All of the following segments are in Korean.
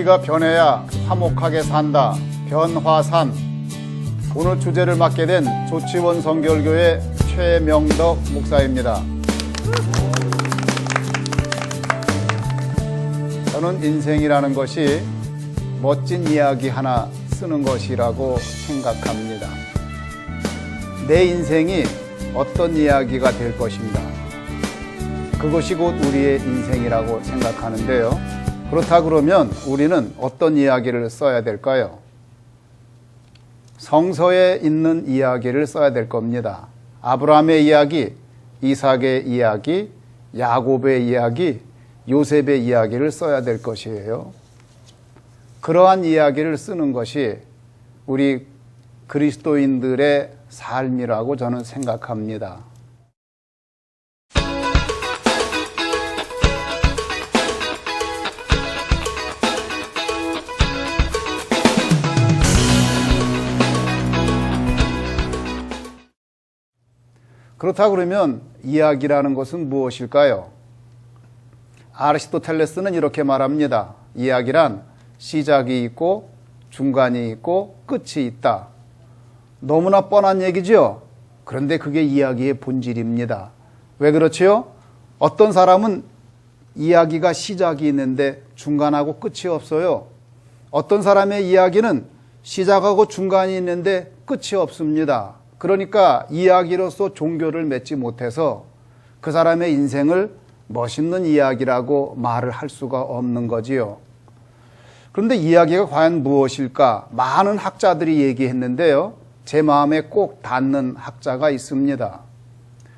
우리가 변해야 화목하게 산다. 변화산. 오늘 주제를 맡게 된 조치원 성결교회 최명덕 목사입니다. 저는 인생이라는 것이 멋진 이야기 하나 쓰는 것이라고 생각합니다. 내 인생이 어떤 이야기가 될 것인가? 그것이 곧 우리의 인생이라고 생각하는데요. 그렇다 그러면 우리는 어떤 이야기를 써야 될까요? 성서에 있는 이야기를 써야 될 겁니다. 아브라함의 이야기, 이삭의 이야기, 야곱의 이야기, 요셉의 이야기를 써야 될 것이에요. 그러한 이야기를 쓰는 것이 우리 그리스도인들의 삶이라고 저는 생각합니다. 그렇다 그러면 이야기라는 것은 무엇일까요? 아리스토텔레스는 이렇게 말합니다. 이야기란 시작이 있고 중간이 있고 끝이 있다. 너무나 뻔한 얘기죠? 그런데 그게 이야기의 본질입니다. 왜 그렇지요? 어떤 사람은 이야기가 시작이 있는데 중간하고 끝이 없어요. 어떤 사람의 이야기는 시작하고 중간이 있는데 끝이 없습니다. 그러니까 이야기로서 종교를 맺지 못해서 그 사람의 인생을 멋있는 이야기라고 말을 할 수가 없는 거지요. 그런데 이야기가 과연 무엇일까? 많은 학자들이 얘기했는데요. 제 마음에 꼭 닿는 학자가 있습니다.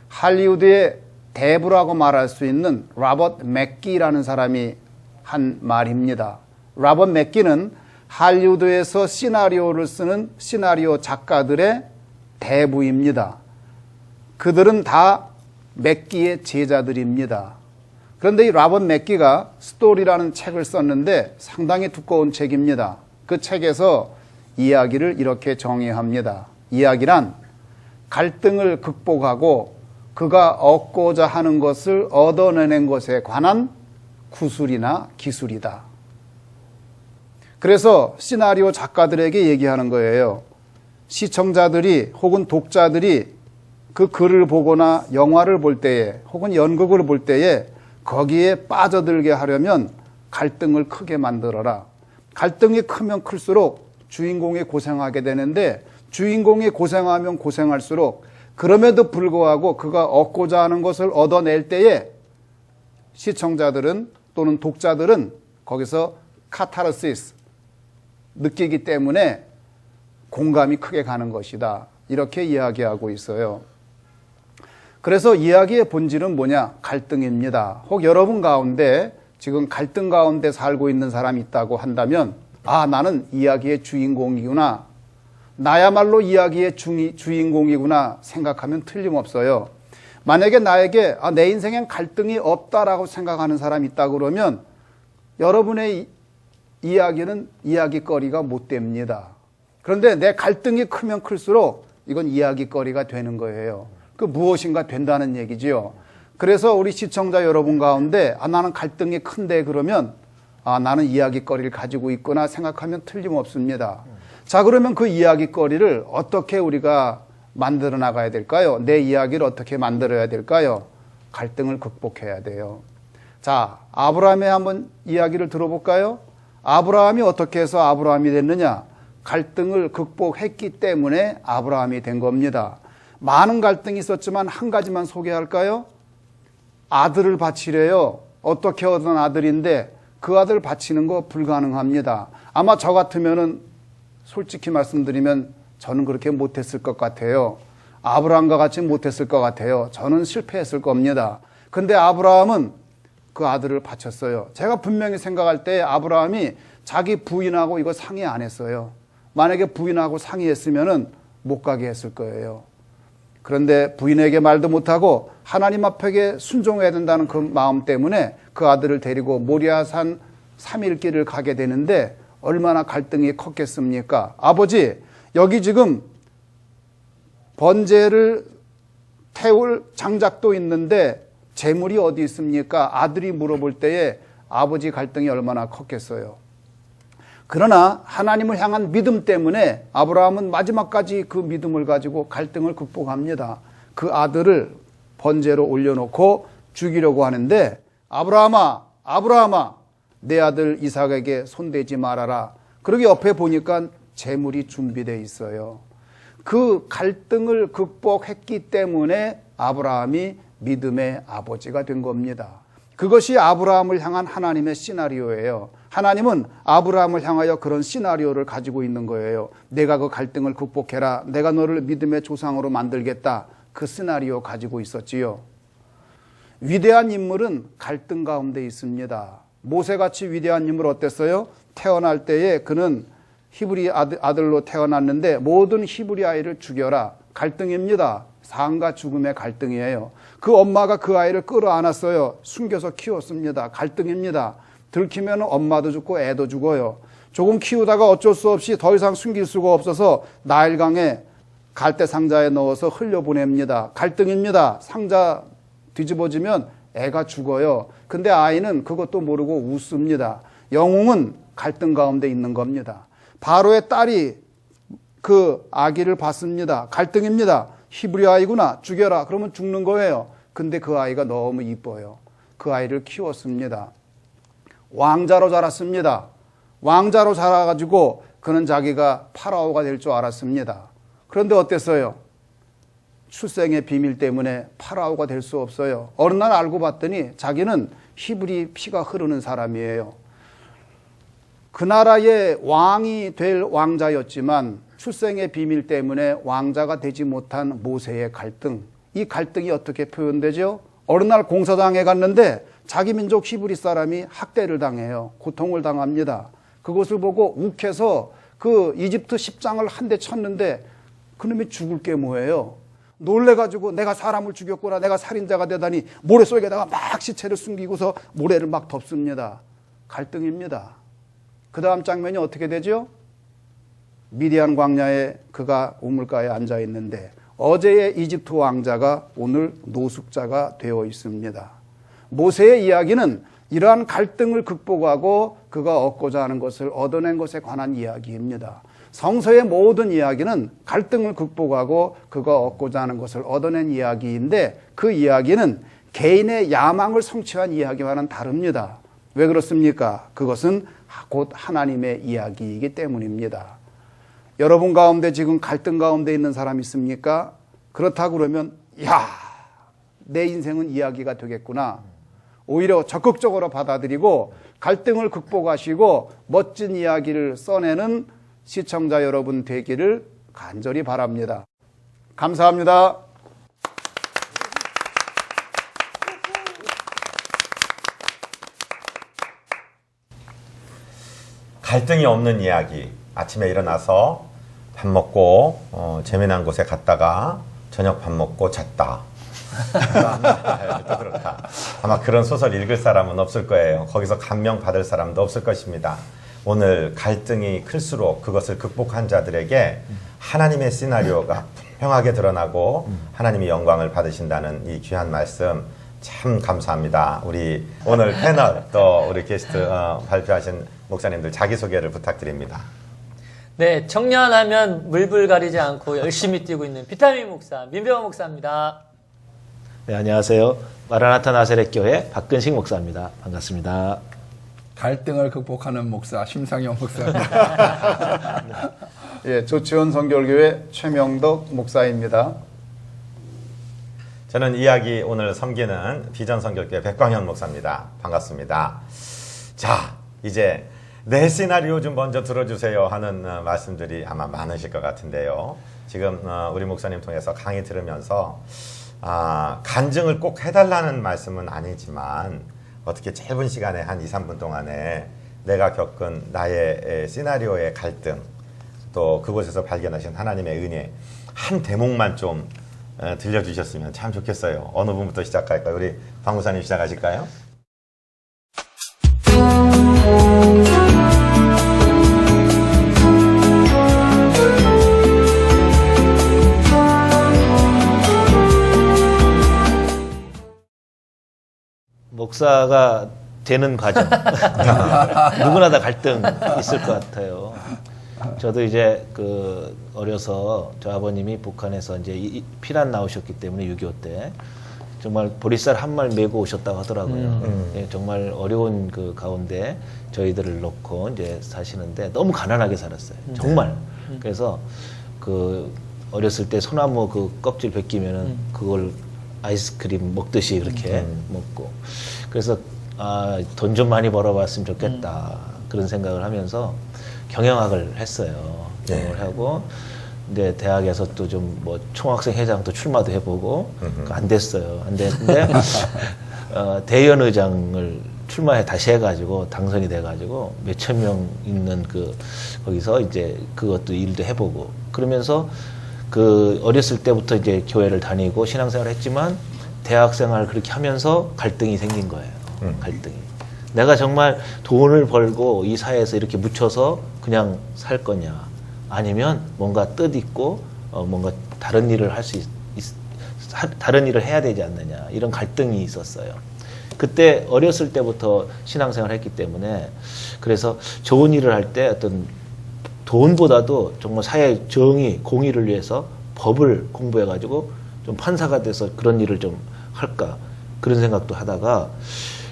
할리우드의 대부라고 말할 수 있는 로버트 맥기라는 사람이 한 말입니다. 로버트 맥기는 할리우드에서 시나리오를 쓰는 시나리오 작가들의 대부입니다. 그들은 다 맥기의 제자들입니다. 그런데 이 로버트 맥기가 스토리라는 책을 썼는데 상당히 두꺼운 책입니다. 그 책에서 이야기를 이렇게 정의합니다. 이야기란 갈등을 극복하고 그가 얻고자 하는 것을 얻어내는 것에 관한 구술이나 기술이다. 그래서 시나리오 작가들에게 얘기하는 거예요. 시청자들이 혹은 독자들이 그 글을 보거나 영화를 볼 때에 혹은 연극을 볼 때에 거기에 빠져들게 하려면 갈등을 크게 만들어라. 갈등이 크면 클수록 주인공이 고생하게 되는데 주인공이 고생하면 고생할수록 그럼에도 불구하고 그가 얻고자 하는 것을 얻어낼 때에 시청자들은 또는 독자들은 거기서 카타르시스 느끼기 때문에 공감이 크게 가는 것이다. 이렇게 이야기하고 있어요. 그래서 이야기의 본질은 뭐냐? 갈등입니다. 혹 여러분 가운데 지금 갈등 가운데 살고 있는 사람이 있다고 한다면 나는 이야기의 주인공이구나. 나야말로 이야기의 주인공이구나 생각하면 틀림없어요. 만약에 나에게 내 인생엔 갈등이 없다라고 생각하는 사람이 있다 그러면 여러분의 이야기는 이야기거리가 못 됩니다. 그런데 내 갈등이 크면 클수록 이건 이야기거리가 되는 거예요. 그 무엇인가 된다는 얘기지요. 그래서 우리 시청자 여러분 가운데 나는 갈등이 큰데 그러면 나는 이야기거리를 가지고 있구나 생각하면 틀림없습니다. 자, 그러면 그 이야기거리를 어떻게 우리가 만들어 나가야 될까요? 내 이야기를 어떻게 만들어야 될까요? 갈등을 극복해야 돼요. 자, 아브라함의 한번 이야기를 들어볼까요? 아브라함이 어떻게 해서 아브라함이 됐느냐? 갈등을 극복했기 때문에 아브라함이 된 겁니다. 많은 갈등이 있었지만 한 가지만 소개할까요? 아들을 바치래요. 어떻게 얻은 아들인데 그 아들 바치는 거 불가능합니다. 아마 저 같으면은 솔직히 말씀드리면 저는 그렇게 못했을 것 같아요. 아브라함과 같이 못했을 것 같아요. 저는 실패했을 겁니다. 근데 아브라함은 그 아들을 바쳤어요. 제가 분명히 생각할 때 아브라함이 자기 부인하고 이거 상의 안 했어요. 만약에 부인하고 상의했으면은 못 가게 했을 거예요. 그런데 부인에게 말도 못하고 하나님 앞에 순종해야 된다는 그 마음 때문에 그 아들을 데리고 모리아산 3일 길을 가게 되는데 얼마나 갈등이 컸겠습니까? 아버지, 여기 지금 번제를 태울 장작도 있는데 재물이 어디 있습니까? 아들이 물어볼 때에 아버지 갈등이 얼마나 컸겠어요. 그러나 하나님을 향한 믿음 때문에 아브라함은 마지막까지 그 믿음을 가지고 갈등을 극복합니다. 그 아들을 번제로 올려놓고 죽이려고 하는데 아브라함아, 아브라함아, 내 아들 이삭에게 손대지 말아라. 그러기 옆에 보니까 제물이 준비되어 있어요. 그 갈등을 극복했기 때문에 아브라함이 믿음의 아버지가 된 겁니다. 그것이 아브라함을 향한 하나님의 시나리오예요. 하나님은 아브라함을 향하여 그런 시나리오를 가지고 있는 거예요. 내가 그 갈등을 극복해라. 내가 너를 믿음의 조상으로 만들겠다. 그 시나리오 가지고 있었지요. 위대한 인물은 갈등 가운데 있습니다. 모세같이 위대한 인물 어땠어요? 태어날 때에 그는 히브리 아들로 태어났는데 모든 히브리 아이를 죽여라. 갈등입니다. 삶과 죽음의 갈등이에요. 그 엄마가 그 아이를 끌어안았어요. 숨겨서 키웠습니다. 갈등입니다. 들키면 엄마도 죽고 애도 죽어요. 조금 키우다가 어쩔 수 없이 더 이상 숨길 수가 없어서 나일강에 갈대 상자에 넣어서 흘려보냅니다. 갈등입니다. 상자 뒤집어지면 애가 죽어요. 근데 아이는 그것도 모르고 웃습니다. 영웅은 갈등 가운데 있는 겁니다. 바로의 딸이 그 아기를 봤습니다. 갈등입니다. 히브리 아이구나. 죽여라. 그러면 죽는 거예요. 근데 그 아이가 너무 이뻐요. 그 아이를 키웠습니다. 왕자로 자랐습니다. 왕자로 자라가지고 그는 자기가 파라오가 될 줄 알았습니다. 그런데 어땠어요? 출생의 비밀 때문에 파라오가 될 수 없어요. 어느 날 알고 봤더니 자기는 히브리 피가 흐르는 사람이에요. 그 나라의 왕이 될 왕자였지만 출생의 비밀 때문에 왕자가 되지 못한 모세의 갈등. 이 갈등이 어떻게 표현되죠? 어느 날 공사장에 갔는데 자기 민족 히브리 사람이 학대를 당해요. 고통을 당합니다. 그것을 보고 욱해서 그 이집트 십장을 한 대 쳤는데 그놈이 죽을 게 뭐예요? 놀래가지고 내가 사람을 죽였구나, 내가 살인자가 되다니 모래 속에다가 막 시체를 숨기고서 모래를 막 덮습니다. 갈등입니다. 그 다음 장면이 어떻게 되죠? 미디안 광야에 그가 우물가에 앉아 있는데 어제의 이집트 왕자가 오늘 노숙자가 되어 있습니다. 모세의 이야기는 이러한 갈등을 극복하고 그가 얻고자 하는 것을 얻어낸 것에 관한 이야기입니다. 성서의 모든 이야기는 갈등을 극복하고 그가 얻고자 하는 것을 얻어낸 이야기인데 그 이야기는 개인의 야망을 성취한 이야기와는 다릅니다. 왜 그렇습니까? 그것은 곧 하나님의 이야기이기 때문입니다. 여러분 가운데 지금 갈등 가운데 있는 사람 있습니까? 그렇다고 그러면 내 인생은 이야기가 되겠구나. 오히려 적극적으로 받아들이고 갈등을 극복하시고 멋진 이야기를 써내는 시청자 여러분 되기를 간절히 바랍니다. 감사합니다. 갈등이 없는 이야기. 아침에 일어나서 밥 먹고 재미난 곳에 갔다가 저녁 밥 먹고 잤다. 또 그렇다. 아마 그런 소설 읽을 사람은 없을 거예요. 거기서 감명 받을 사람도 없을 것입니다. 오늘 갈등이 클수록 그것을 극복한 자들에게 하나님의 시나리오가 분명하게 드러나고 하나님이 영광을 받으신다는 이 귀한 말씀 참 감사합니다. 우리 오늘 패널 또 우리 게스트 발표하신 목사님들 자기소개를 부탁드립니다. 네, 청년하면 물불 가리지 않고 열심히 뛰고 있는 비타민 목사 민병호 목사입니다. 네, 안녕하세요. 마라나타 나사렛 교회 박근식 목사입니다. 반갑습니다. 갈등을 극복하는 목사 심상영 목사입니다. 예, 조치원 선결교회 최명덕 목사입니다. 저는 이야기 오늘 섬기는 비전 선결교회 백광현 목사입니다. 반갑습니다. 자, 이제 내 시나리오 좀 먼저 들어주세요 하는 말씀들이 아마 많으실 것 같은데요. 지금 우리 목사님 통해서 강의 들으면서 간증을 꼭 해달라는 말씀은 아니지만 어떻게 짧은 시간에 한 2, 3분 동안에 내가 겪은 나의 시나리오의 갈등 또 그곳에서 발견하신 하나님의 은혜 한 대목만 좀 들려주셨으면 참 좋겠어요. 어느 분부터 시작할까요? 우리 박 목사님 시작하실까요? 목사가 되는 과정. 누구나 다 갈등 있을 것 같아요. 저도 이제 그 어려서 저 아버님이 북한에서 이제 피난 나오셨기 때문에 6.25 때 정말 보리쌀 한 말 메고 오셨다고 하더라고요. 예, 정말 어려운 그 가운데 저희들을 놓고 이제 사시는데 너무 가난하게 살았어요. 정말. 그래서 그 어렸을 때 소나무 그 껍질 벗기면은 그걸 아이스크림 먹듯이 그렇게 먹고 그래서 아, 돈 좀 많이 벌어봤으면 좋겠다 그런 생각을 하면서 경영학을 했어요. 경영을 하고 근데 대학에서 또 좀 뭐 총학생 회장도 출마도 해보고 안 됐어요. 안 됐는데 대의원 의장을 출마해 다시 해가지고 당선이 돼가지고 몇천 명 있는 그 거기서 이제 그것도 일도 해보고 그러면서 그 어렸을 때부터 이제 교회를 다니고 신앙생활을 했지만 대학생활을 그렇게 하면서 갈등이 생긴 거예요. 갈등이. 내가 정말 돈을 벌고 이 사회에서 이렇게 묻혀서 그냥 살 거냐 아니면 뭔가 뜻 있고 뭔가 다른 일을 할 수 다른 일을 해야 되지 않느냐 이런 갈등이 있었어요. 그때 어렸을 때부터 신앙생활을 했기 때문에 그래서 좋은 일을 할 때 어떤 돈보다도 정말 사회 정의, 공의를 위해서 법을 공부해가지고 좀 판사가 돼서 그런 일을 좀 할까 그런 생각도 하다가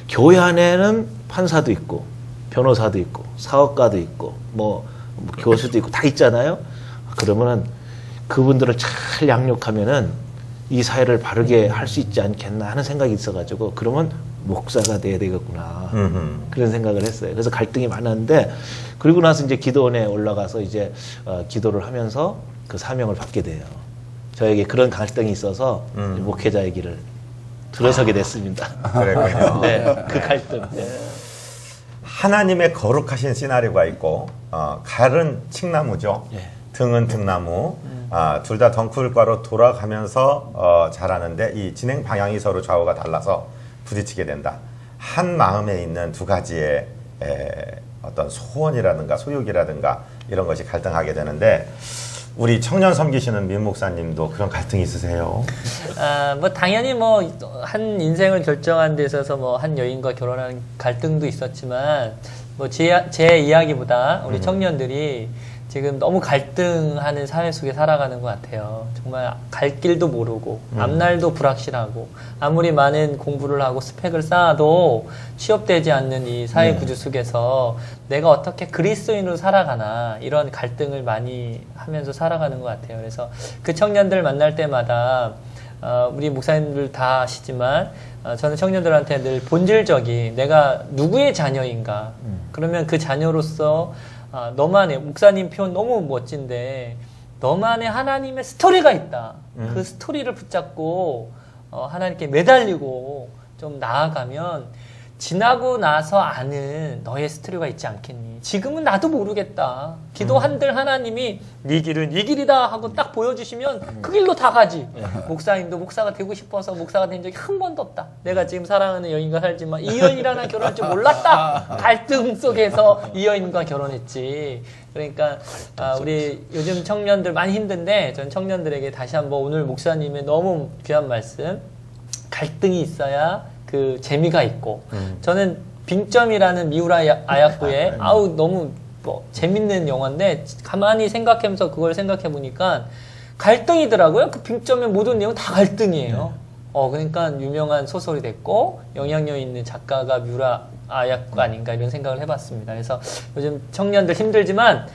교회 안에는 판사도 있고 변호사도 있고 사업가도 있고 뭐 교수도 있고 다 있잖아요. 그러면은 그분들을 잘 양육하면은 이 사회를 바르게 할 수 있지 않겠나 하는 생각이 있어가지고 그러면 목사가 돼야 되겠구나 그런 생각을 했어요. 그래서 갈등이 많았는데 그리고 나서 이제 기도원에 올라가서 이제 기도를 하면서 그 사명을 받게 돼요. 저에게 그런 갈등이 있어서 목회자의 길을 들어서게 됐습니다. 그랬군요. 네, 그 갈등. 네. 하나님의 거룩하신 시나리오가 있고 칼은 칡나무죠. 예. 등은 등나무. 둘 다 덩쿨과로 돌아가면서 자라는데 이 진행 방향이 서로 좌우가 달라서 부딪히게 된다. 한 마음에 있는 두 가지의 어떤 소원이라든가 소욕이라든가 이런 것이 갈등하게 되는데 우리 청년 섬기시는 민 목사님도 그런 갈등이 있으세요? 뭐 당연히 뭐 한 인생을 결정한 데 있어서 뭐 한 여인과 결혼하는 갈등도 있었지만 뭐 제 이야기보다 우리 청년들이 지금 너무 갈등하는 사회 속에 살아가는 것 같아요. 정말 갈 길도 모르고 앞날도 불확실하고 아무리 많은 공부를 하고 스펙을 쌓아도 취업되지 않는 이 사회 구조 속에서 내가 어떻게 그리스도인으로 살아가나 이런 갈등을 많이 하면서 살아가는 것 같아요. 그래서 그 청년들 만날 때마다 우리 목사님들 다 아시지만 저는 청년들한테 늘 본질적인 내가 누구의 자녀인가 그러면 그 자녀로서 너만의 목사님 표현 너무 멋진데 너만의 하나님의 스토리가 있다. 그 스토리를 붙잡고 하나님께 매달리고 좀 나아가면 지나고 나서 아는 너의 스토리가 있지 않겠니? 지금은 나도 모르겠다. 기도한들 하나님이 네 길은 이 길이다 하고 딱 보여주시면 그 길로 다 가지. 목사님도 목사가 되고 싶어서 목사가 된 적이 한 번도 없다. 내가 지금 사랑하는 여인과 살지만 이 여인이랑 결혼할 줄 몰랐다. 갈등 속에서 이 여인과 결혼했지. 그러니까 우리 요즘 청년들 많이 힘든데 전 청년들에게 다시 한번 오늘 목사님의 너무 귀한 말씀 갈등이 있어야 그 재미가 있고 저는 빙점이라는 미우라 아야코의 아우 너무 뭐 재밌는 영화인데 가만히 생각하면서 그걸 생각해 보니까 갈등이더라고요. 그 빙점의 모든 내용 다 갈등이에요. 그러니까 유명한 소설이 됐고 영향력 있는 작가가 미우라 아야코 아닌가 이런 생각을 해봤습니다. 그래서 요즘 청년들 힘들지만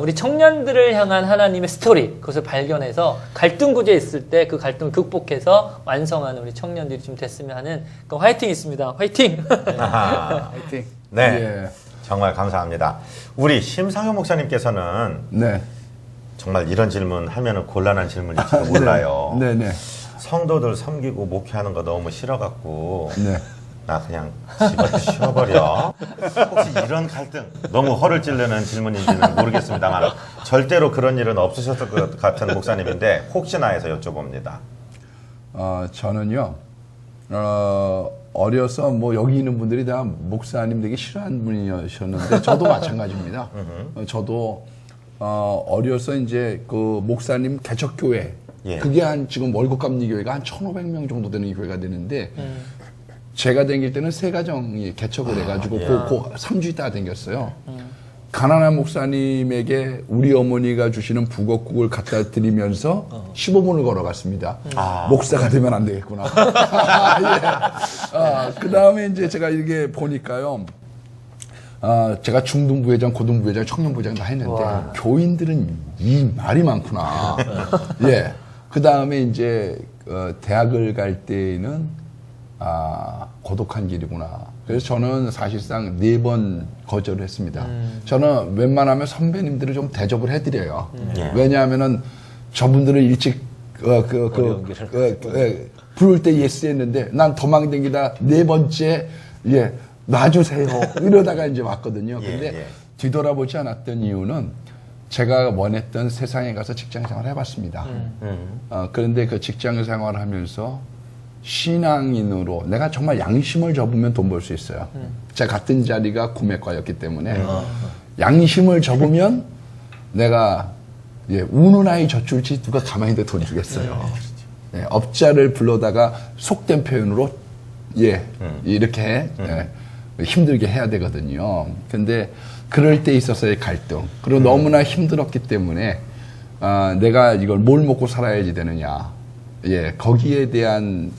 우리 청년들을 향한 하나님의 스토리 그것을 발견해서 갈등 구조에 있을 때 그 갈등을 극복해서 완성하는 우리 청년들이 좀 됐으면 하는 그 화이팅 있습니다. 화이팅! 화이팅. 네, 예. 정말 감사합니다. 우리 심상현 목사님께서는 네. 정말 이런 질문 하면은 곤란한 질문일지도 몰라요. 네. 성도들 섬기고 목회하는 거 너무 싫어갖고 네. 나 그냥 집어서 쉬어버려. 혹시 이런 갈등 너무 허를 찌르는 질문인지는 모르겠습니다만 절대로 그런 일은 없으셨을 것 같은 목사님인데 혹시나 해서 여쭤봅니다. 저는요 어려서 뭐 여기 있는 분들이 다 목사님 되게 싫어하는 분이셨는데 저도 마찬가지입니다. 저도 어려서 이제 그 목사님 개척교회 예. 그게 한 지금 월곡감리 교회가 한 1,500명 정도 되는 교회가 되는데 제가 댕길 때는 세 가정이 개척을 해가지고 그 3주 있다가 댕겼어요. 가난한 목사님에게 우리 어머니가 주시는 북엇국을 갖다 드리면서 15분을 걸어갔습니다. 목사가 되면 안 되겠구나. 예. 그 다음에 이제 제가 이게 보니까요. 제가 중등부회장, 고등부회장, 청년부회장 다 했는데 교인들은 이 말이 많구나. 예. 그 다음에 이제 대학을 갈 때는 고독한 길이구나. 그래서 저는 사실상 4번 거절을 했습니다. 저는 웬만하면 선배님들을 좀 대접을 해드려요. 왜냐하면은 저분들은 일찍 부를 때 예스 했는데 난 도망댕기다 4번째 예 놔주세요 이러다가 이제 왔거든요. 근데 뒤돌아보지 않았던 이유는 제가 원했던 세상에 가서 직장 생활을 해봤습니다. 그런데 그 직장 생활을 하면서 신앙인으로 내가 정말 양심을 접으면 돈 벌 수 있어요. 제가 갔던 자리가 구매과였기 때문에 양심을 접으면 내가 우는 아이 젖줄지 누가 가만히 있는데 돈 주겠어요. 업자를 불러다가 속된 표현으로 이렇게 힘들게 해야 되거든요. 근데 그럴 때 있어서의 갈등 그리고 너무나 힘들었기 때문에 내가 이걸 뭘 먹고 살아야지 되느냐 거기에 대한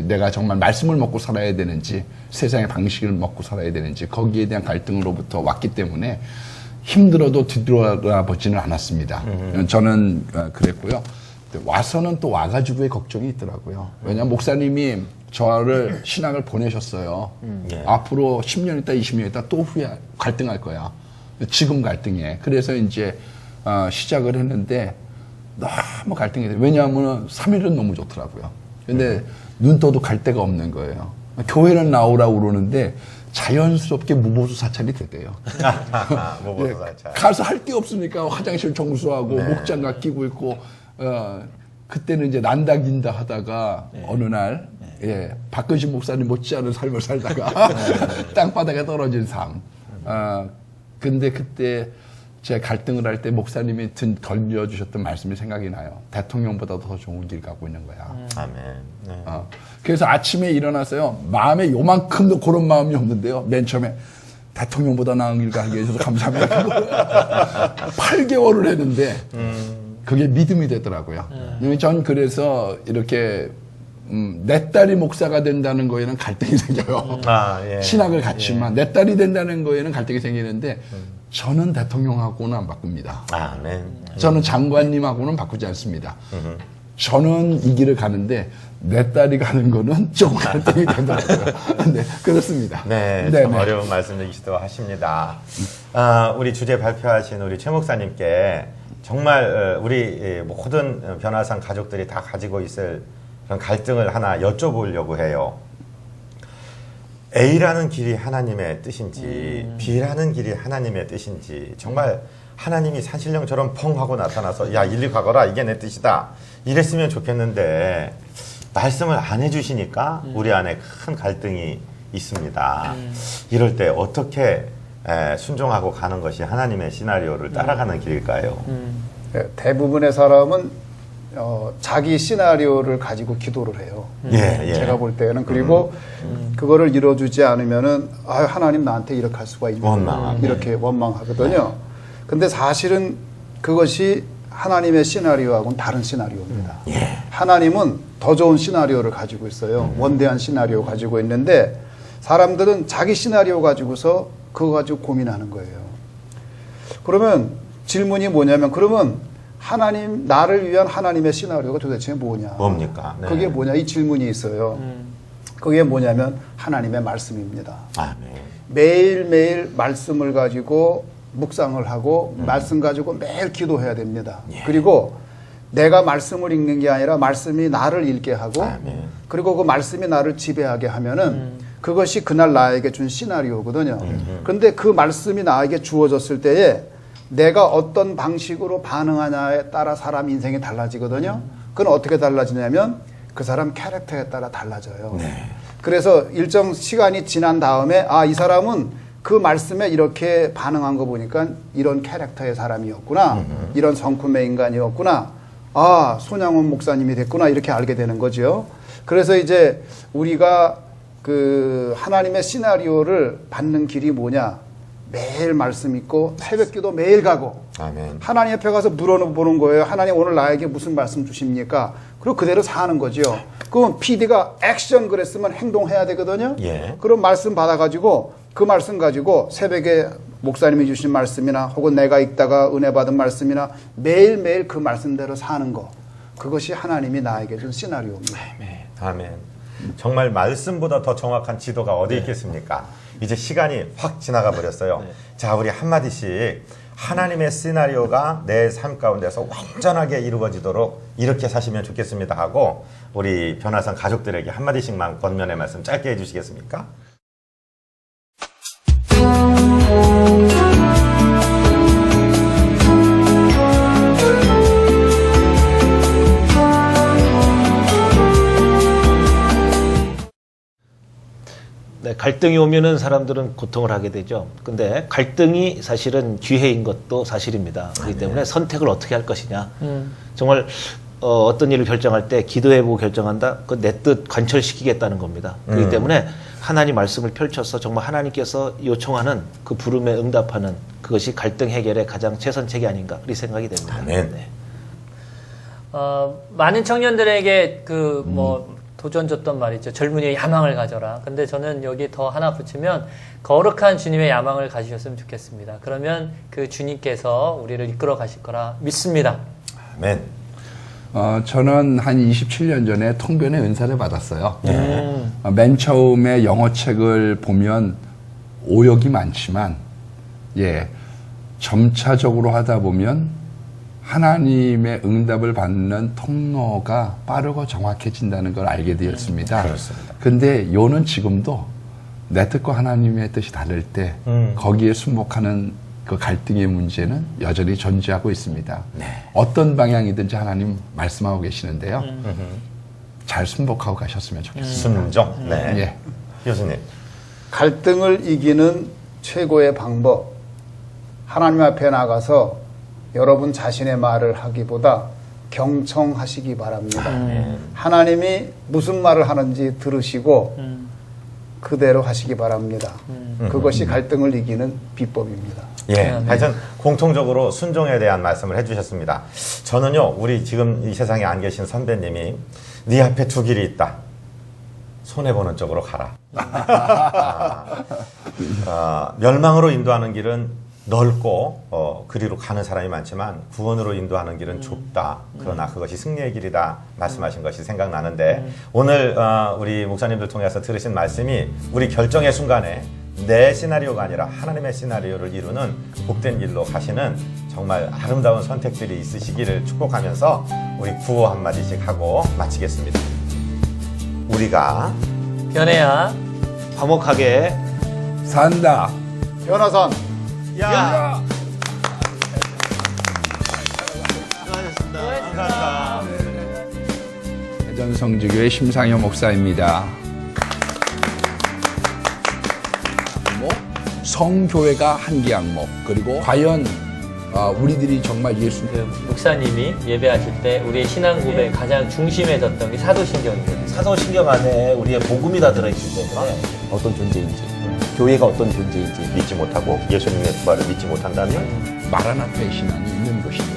내가 정말 말씀을 먹고 살아야 되는지 세상의 방식을 먹고 살아야 되는지 거기에 대한 갈등으로부터 왔기 때문에 힘들어도 뒤돌아보지는 않았습니다. 저는 그랬고요. 와서는 또 와가지고의 걱정이 있더라고요. 왜냐하면 목사님이 저를 신앙을 보내셨어요. 앞으로 10년 있다 20년 있다 또 갈등할 거야. 지금 갈등해. 그래서 이제 시작을 했는데 너무 갈등이 돼요. 왜냐하면 3일은 너무 좋더라고요. 근데 눈 떠도 갈 데가 없는 거예요. 교회는 나오라고 그러는데 자연스럽게 무보수 사찰이 되대요. 무보수 사찰. 가서 할 게 없으니까 화장실 청소하고 목장갑 끼고 있고 그때는 이제 난다 긴다 하다가 어느 날 박근신 목사님 못지않은 삶을 살다가 땅바닥에 떨어진 삶. 근데 그때 제가 갈등을 할 때 목사님이 던져주셨던 말씀이 생각이 나요. 대통령보다 더 좋은 길 가고 있는 거야. 아멘. 네. 그래서 아침에 일어나서요. 마음에 요만큼도 그런 마음이 없는데요. 맨 처음에 대통령보다 나은 길 가게 해줘서 감사합니다. 8개월을 했는데 그게 믿음이 되더라고요. 전 그래서 이렇게 내 딸이 목사가 된다는 거에는 갈등이 생겨요. 신학을 갖지만 내 딸이 된다는 거에는 갈등이 생기는데 저는 대통령하고는 안 바꿉니다. 아멘. 저는 장관님하고는 바꾸지 않습니다. 저는 이 길을 가는데 내 딸이 가는 거는 조금 갈등이 되더라고요. 네, 그렇습니다. 네, 참 어려운 말씀이시기도 하십니다. 우리 주제 발표하신 우리 최 목사님께 정말 우리 모든 변화산 가족들이 다 가지고 있을 그런 갈등을 하나 여쭤보려고 해요. A라는 길이 하나님의 뜻인지 B라는 길이 하나님의 뜻인지 정말 하나님이 산신령처럼 펑 하고 나타나서 야 일리 가거라 이게 내 뜻이다 이랬으면 좋겠는데 말씀을 안 해주시니까 우리 안에 큰 갈등이 있습니다. 이럴 때 어떻게 순종하고 가는 것이 하나님의 시나리오를 따라가는 길일까요? 대부분의 사람은 자기 시나리오를 가지고 기도를 해요. 제가 볼 때는 그리고 그거를 이뤄주지 않으면은 하나님 나한테 이렇게 할 수가 있나 이렇게 원망하거든요. 근데 사실은 그것이 하나님의 시나리오하고는 다른 시나리오입니다. 하나님은 더 좋은 시나리오를 가지고 있어요. 원대한 시나리오 가지고 있는데 사람들은 자기 시나리오 가지고서 그거 가지고 고민하는 거예요. 그러면 질문이 뭐냐면 그러면 하나님 나를 위한 하나님의 시나리오가 도대체 뭐냐? 뭡니까? 네. 그게 뭐냐? 이 질문이 있어요. 그게 뭐냐면 하나님의 말씀입니다. 아멘. 매일매일 말씀을 가지고 묵상을 하고 말씀 가지고 매일 기도해야 됩니다. 그리고 내가 말씀을 읽는 게 아니라 말씀이 나를 읽게 하고 그리고 그 말씀이 나를 지배하게 하면은 그것이 그날 나에게 준 시나리오거든요. 그런데 그 말씀이 나에게 주어졌을 때에 내가 어떤 방식으로 반응하냐에 따라 사람 인생이 달라지거든요. 그건 어떻게 달라지냐면 그 사람 캐릭터에 따라 달라져요. 그래서 일정 시간이 지난 다음에 이 사람은 그 말씀에 이렇게 반응한 거 보니까 이런 캐릭터의 사람이었구나. 이런 성품의 인간이었구나. 아, 손양원 목사님이 됐구나 이렇게 알게 되는 거죠. 그래서 이제 우리가 그 하나님의 시나리오를 받는 길이 뭐냐? 매일 말씀 있고 새벽기도 매일 가고 아멘. 하나님 옆에 가서 물어보는 거예요. 하나님 오늘 나에게 무슨 말씀 주십니까? 그리고 그대로 사는 거죠. 그럼 PD가 액션 그랬으면 행동해야 되거든요. 예. 그럼 말씀 받아가지고 그 말씀 가지고 새벽에 목사님이 주신 말씀이나 혹은 내가 읽다가 은혜 받은 말씀이나 매일매일 그 말씀대로 사는 거. 그것이 하나님이 나에게 준 시나리오입니다. 아멘. 정말 말씀보다 더 정확한 지도가 어디 있겠습니까? 이제 시간이 확 지나가 버렸어요. 자, 우리 한마디씩 하나님의 시나리오가 내 삶 가운데서 완전하게 이루어지도록 이렇게 사시면 좋겠습니다 하고 우리 변화산 가족들에게 한마디씩만 권면의 말씀 짧게 해주시겠습니까? 네, 갈등이 오면은 사람들은 고통을 하게 되죠. 근데 갈등이 사실은 기회인 것도 사실입니다. 그렇기 때문에 선택을 어떻게 할 것이냐. 정말 어떤 일을 결정할 때 기도해보고 결정한다. 그 내 뜻 관철시키겠다는 겁니다. 그렇기 때문에 하나님 말씀을 펼쳐서 정말 하나님께서 요청하는 그 부름에 응답하는 그것이 갈등 해결의 가장 최선책이 아닌가 그렇게 생각이 됩니다. 아멘. 네. 많은 청년들에게 도전 줬던 말이죠. 젊은이의 야망을 가져라. 근데 저는 여기 더 하나 붙이면 거룩한 주님의 야망을 가지셨으면 좋겠습니다. 그러면 그 주님께서 우리를 이끌어 가실 거라 믿습니다. 아멘. 저는 한 27년 전에 통변의 은사를 받았어요. 맨 처음에 영어책을 보면 오역이 많지만, 점차적으로 하다 보면 하나님의 응답을 받는 통로가 빠르고 정확해진다는 걸 알게 되었습니다. 그렇습니다. 근데 요는 지금도 내 뜻과 하나님의 뜻이 다를 때 거기에 순복하는 그 갈등의 문제는 여전히 존재하고 있습니다. 어떤 방향이든지 하나님 말씀하고 계시는데요. 잘 순복하고 가셨으면 좋겠습니다. 순종. 네. 예. 교수님. 갈등을 이기는 최고의 방법. 하나님 앞에 나가서 여러분 자신의 말을 하기보다 경청하시기 바랍니다. 하나님이 무슨 말을 하는지 들으시고 그대로 하시기 바랍니다. 그것이 갈등을 이기는 비법입니다. 예, 하여튼 공통적으로 순종에 대한 말씀을 해주셨습니다. 저는요, 우리 지금 이 세상에 안 계신 선배님이 네 앞에 두 길이 있다. 손해보는 쪽으로 가라. 멸망으로 인도하는 길은 넓고 그리로 가는 사람이 많지만 구원으로 인도하는 길은 좁다. 그러나 그것이 승리의 길이다 말씀하신 것이 생각나는데 오늘 우리 목사님들 통해서 들으신 말씀이 우리 결정의 순간에 내 시나리오가 아니라 하나님의 시나리오를 이루는 복된 길로 가시는 정말 아름다운 선택들이 있으시기를 축복하면서 우리 구호 한마디씩 하고 마치겠습니다. 우리가 변해야 화목하게 산다. 변화선 야! 대전성주교회 심상현 목사입니다. 성교회가 한계 항목, 그리고 과연 우리들이 정말 예수 그 목사님이 예배하실 때 우리의 신앙 고백 가장 중심에 뒀던 게 사도신경입니다. 사도신경 안에 우리의 복음이 다 들어있기 때문에 어떤 존재인지, 교회가 어떤 존재인지 믿지 못하고 예수님의 부활을 믿지 못한다면 마라나타의 신앙이 있는 것입니다.